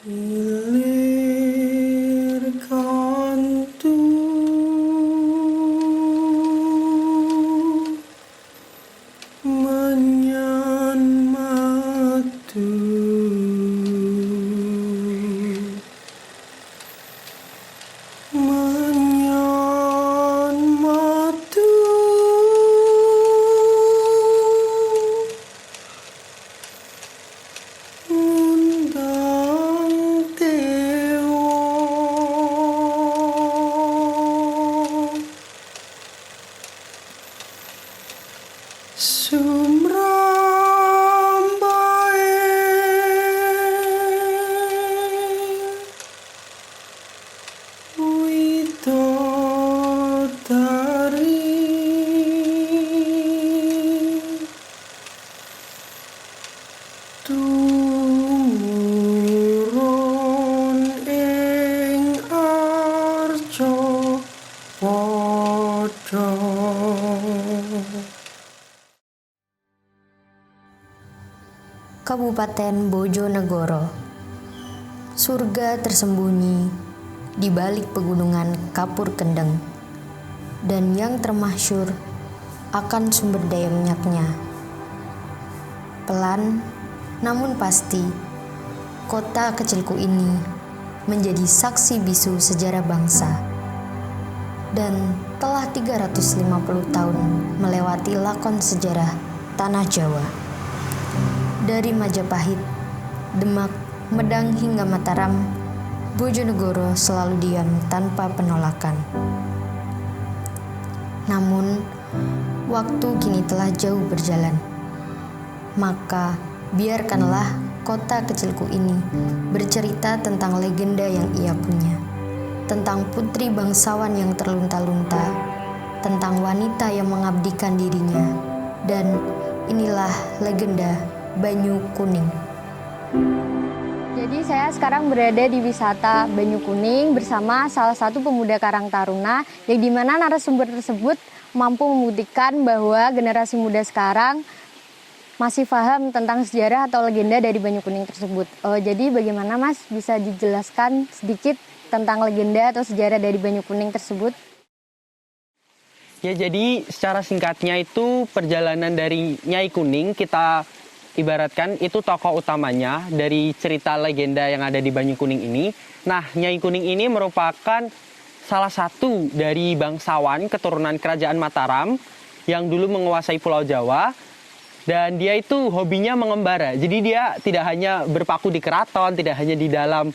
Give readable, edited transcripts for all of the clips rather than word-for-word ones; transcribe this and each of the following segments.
Hilirkan menyan matu menyan matu undang tewa sumrambae widodari tumurun ing arca padha. Kabupaten Bojonegoro, surga tersembunyi di balik pegunungan Kapur Kendeng, dan yang termasyhur akan sumber daya minyaknya. Pelan namun pasti, kota kecilku ini menjadi saksi bisu sejarah bangsa, dan telah 350 tahun melewati lakon sejarah Tanah Jawa. Dari Majapahit, Demak, Medang hingga Mataram, Bojonegoro selalu diam tanpa penolakan. Namun, waktu kini telah jauh berjalan. Maka, biarkanlah kota kecilku ini bercerita tentang legenda yang ia punya, tentang putri bangsawan yang terlunta-lunta, tentang wanita yang mengabdikan dirinya, dan inilah legenda Banyu Kuning. Jadi saya sekarang berada di wisata Banyu Kuning bersama salah satu pemuda Karang Taruna, yang dimana narasumber tersebut mampu membuktikan bahwa generasi muda sekarang masih paham tentang sejarah atau legenda dari Banyu Kuning tersebut. Jadi bagaimana Mas, bisa dijelaskan sedikit tentang legenda atau sejarah dari Banyu Kuning tersebut? Ya, jadi secara singkatnya itu perjalanan dari Nyai Kuning, kita ibaratkan itu tokoh utamanya dari cerita legenda yang ada di Banyu Kuning ini. Nah, Nyai Kuning ini merupakan salah satu dari bangsawan keturunan Kerajaan Mataram yang dulu menguasai Pulau Jawa. Dan dia itu hobinya mengembara. Jadi dia tidak hanya berpaku di keraton, tidak hanya di dalam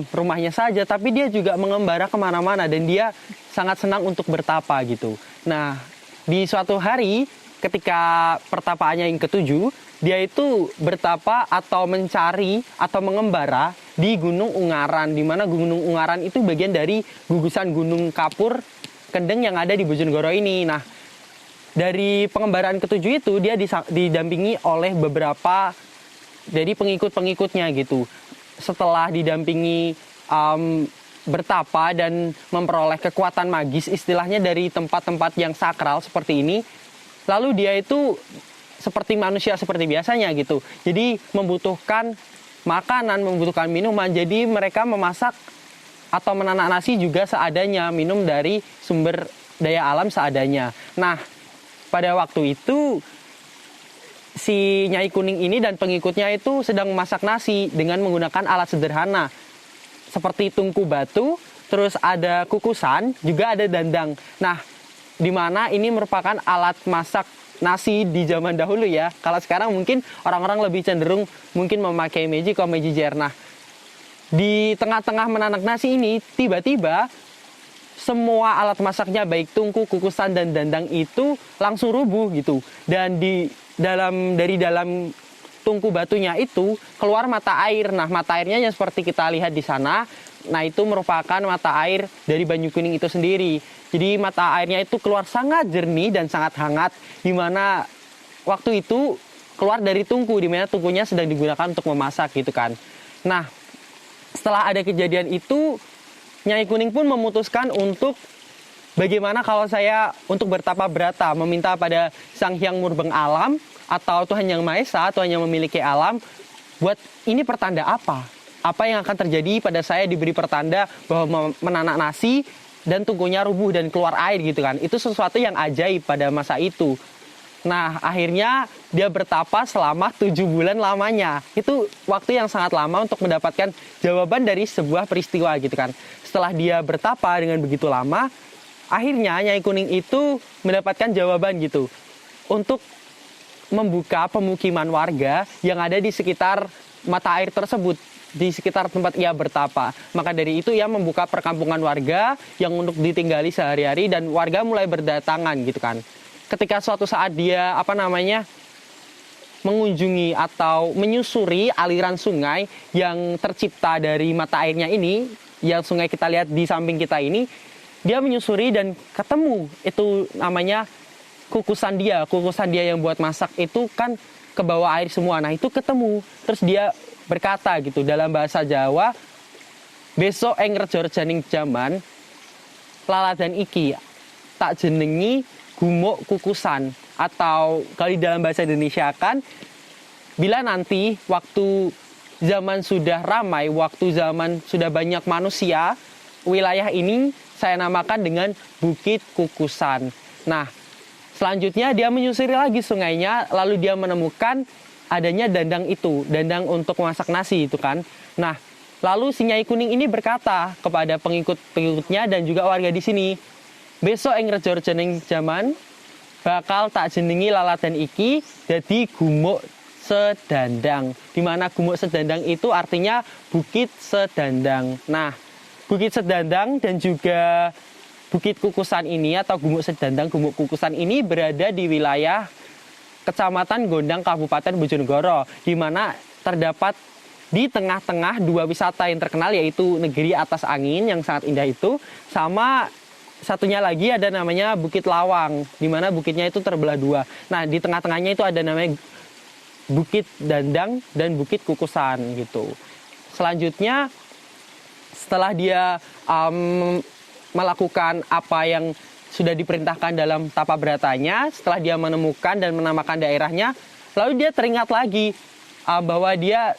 rumahnya saja, tapi dia juga mengembara kemana-mana. Dan dia sangat senang untuk bertapa gitu. Nah, di suatu hari ketika pertapaannya yang ketujuh, dia itu bertapa atau mencari atau mengembara di Gunung Ungaran, di mana Gunung Ungaran itu bagian dari gugusan Gunung Kapur Kendeng yang ada di Bojonegoro ini. Nah, dari pengembaraan ketujuh itu dia didampingi oleh beberapa dari pengikut-pengikutnya gitu. Setelah didampingi bertapa dan memperoleh kekuatan magis istilahnya dari tempat-tempat yang sakral seperti ini, lalu dia itu seperti manusia seperti biasanya gitu. Jadi membutuhkan makanan, membutuhkan minuman. Jadi mereka memasak atau menanak nasi juga seadanya, minum dari sumber daya alam seadanya. Nah, pada waktu itu si Nyai Kuning ini dan pengikutnya itu sedang memasak nasi dengan menggunakan alat sederhana seperti tungku batu, terus ada kukusan, juga ada dandang. Nah, di mana ini merupakan alat masak nasi di zaman dahulu ya. Kalau sekarang mungkin orang-orang lebih cenderung mungkin memakai magic atau magijer. Nah, di tengah-tengah menanak nasi ini tiba-tiba semua alat masaknya baik tungku, kukusan dan dandang itu langsung rubuh gitu. Dan dari dalam tungku batunya itu keluar mata air. Nah, mata airnya yang seperti kita lihat di sana, nah itu merupakan mata air dari Banyu Kuning itu sendiri. Jadi mata airnya itu keluar sangat jernih dan sangat hangat, di mana waktu itu keluar dari tungku, di mana tungkunya sedang digunakan untuk memasak gitu kan. Nah, setelah ada kejadian itu, Nyai Kuning pun memutuskan untuk bagaimana kalau saya untuk bertapa berata, meminta pada Sang Hyang Murbeng Alam atau Tuhan Yang Maha Esa, Tuhan yang memiliki alam, buat ini pertanda apa? apa yang akan terjadi pada saya diberi pertanda bahwa menanak nasi dan tungkunya rubuh dan keluar air gitu kan. Itu sesuatu yang ajaib pada masa itu. Nah, akhirnya dia bertapa selama 7 bulan lamanya. Itu waktu yang sangat lama untuk mendapatkan jawaban dari sebuah peristiwa gitu kan. Setelah dia bertapa dengan begitu lama, akhirnya Nyai Kuning itu mendapatkan jawaban gitu. Untuk membuka pemukiman warga yang ada di sekitar mata air tersebut, di sekitar tempat ia bertapa. Maka dari itu ia membuka perkampungan warga yang untuk ditinggali sehari-hari dan warga mulai berdatangan gitu kan. Ketika suatu saat dia mengunjungi atau menyusuri aliran sungai yang tercipta dari mata airnya ini, yang sungai kita lihat di samping kita ini, dia menyusuri dan ketemu itu namanya kukusan dia yang buat masak itu kan ke bawah air semua. Nah itu ketemu, terus dia berkata gitu dalam bahasa Jawa, besok rejo rejaning jaman laladan iki tak jenengi gumuk kukusan, atau kalau di dalam bahasa Indonesia kan, bila nanti waktu zaman sudah ramai, waktu zaman sudah banyak manusia, wilayah ini saya namakan dengan Bukit Kukusan. Nah, selanjutnya dia menyusuri lagi sungainya, lalu dia menemukan adanya dandang itu, dandang untuk masak nasi itu kan. Nah, lalu si Nyai Kuning ini berkata kepada pengikut-pengikutnya dan juga warga di sini, besok rejo rejaning jaman bakal tak jenengi laladan iki jadi gumuk sedandang. Dimana gumuk sedandang itu artinya bukit sedandang. Nah, bukit sedandang dan juga Bukit Kukusan ini atau Gumuk Sedandang, Gumuk Kukusan ini berada di wilayah Kecamatan Gondang, Kabupaten Bojonegoro, di mana terdapat di tengah-tengah dua wisata yang terkenal, yaitu Negeri Atas Angin yang sangat indah itu, sama satunya lagi ada namanya Bukit Lawang, di mana bukitnya itu terbelah dua. Nah, di tengah-tengahnya itu ada namanya Bukit Dandang dan Bukit Kukusan gitu. Selanjutnya, setelah dia melakukan apa yang sudah diperintahkan dalam tapa beratanya, setelah dia menemukan dan menamakan daerahnya, lalu dia teringat lagi bahwa dia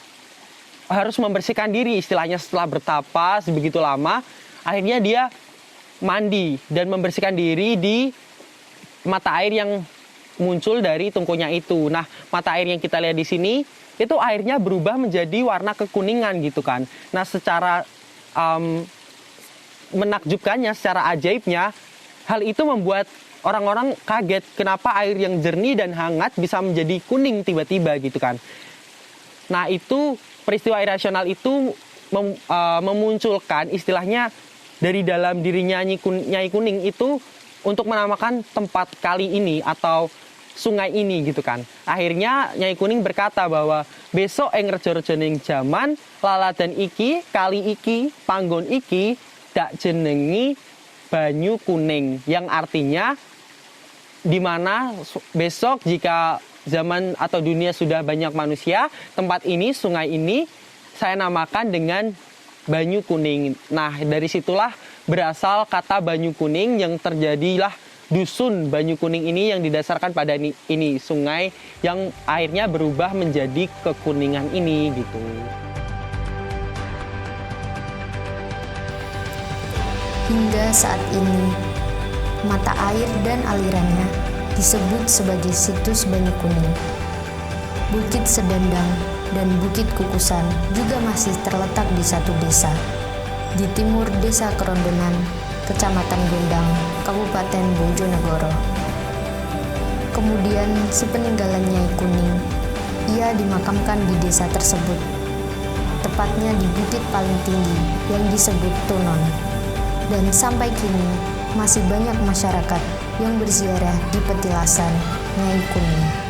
harus membersihkan diri, istilahnya setelah bertapa sebegitu lama, akhirnya dia mandi dan membersihkan diri di mata air yang muncul dari tungkunya itu. Nah, mata air yang kita lihat di sini itu airnya berubah menjadi warna kekuningan gitu kan. Nah, secara menakjubkannya, secara ajaibnya, hal itu membuat orang-orang kaget kenapa air yang jernih dan hangat bisa menjadi kuning tiba-tiba gitu kan. Nah, itu peristiwa irasional itu memunculkan istilahnya dari dalam dirinya Nyai Kuning itu untuk menamakan tempat kali ini atau sungai ini gitu kan. Akhirnya Nyai Kuning berkata bahwa besok rejo rejaning jaman laladan iki, kali iki, panggon iki dak jenengi banyu kuning, yang artinya di mana besok jika zaman atau dunia sudah banyak manusia, tempat ini, sungai ini saya namakan dengan Banyu Kuning. Nah, dari situlah berasal kata Banyu Kuning yang terjadilah dusun Banyu Kuning ini yang didasarkan pada ini sungai yang airnya berubah menjadi kekuningan ini gitu. Hingga saat ini, mata air dan alirannya disebut sebagai situs Banyu Kuning. Bukit Sedandang dan Bukit Kukusan juga masih terletak di satu desa, di timur Desa Kerondenan, Kecamatan Gondang, Kabupaten Bojonegoro. Kemudian sepeninggalan Nyai Kuning, ia dimakamkan di desa tersebut, tepatnya di bukit paling tinggi yang disebut Tunon. Dan sampai kini masih banyak masyarakat yang berziarah di petilasan Nyai Kuning.